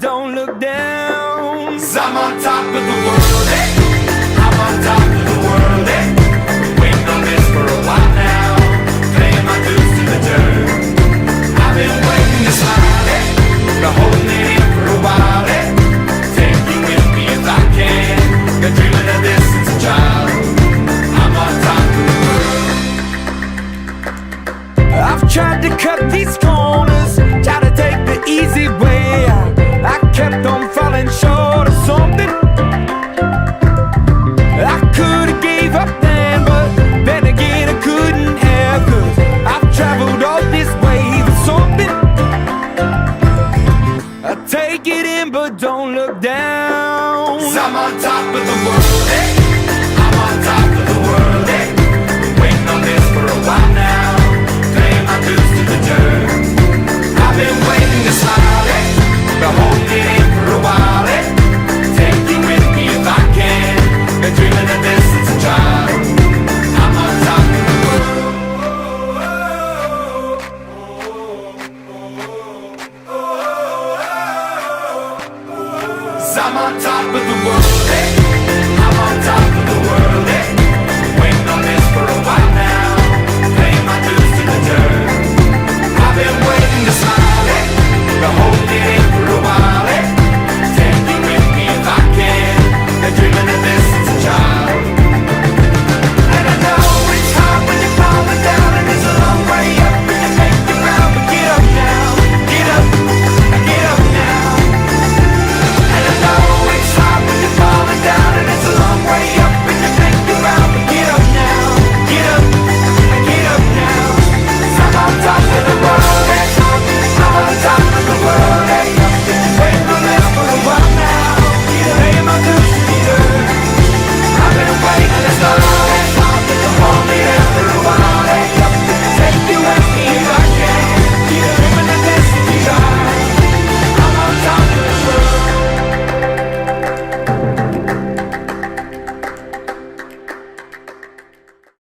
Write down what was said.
don't look down. 'Cause I'm on top of the world, eh? I'm on top of the world, eh? Waiting on this for a while now, paying my dues to the dirt. I've been waiting to smile, eh? Been holding it in for a while, eh? Take you with me if I can. Been dreaming of this since a child. I'm on top of the world. I've tried to cut these corners, try to take the easy way out. I kept on falling short of something. I could've gave up then, but then again I couldn't have. 'Cause I've traveled all this way for something. I take it in but don't look down. 'Cause I'm on top of the world, eh? I'm on top of the world, eh? Waiting on this for a while now, paying my dues to the dirt. I've been waiting to smile, eh? Been holding it in for a while, eh? Take you with me if I can. Been dreaming of this since a child. I'm on top of the world. 'Cause I'm on top of the world, eh? I'm on top of the world, eh? Waiting on this for a while now, paying my dues to the dirt. I've been waiting to smile, eh? Been holding it in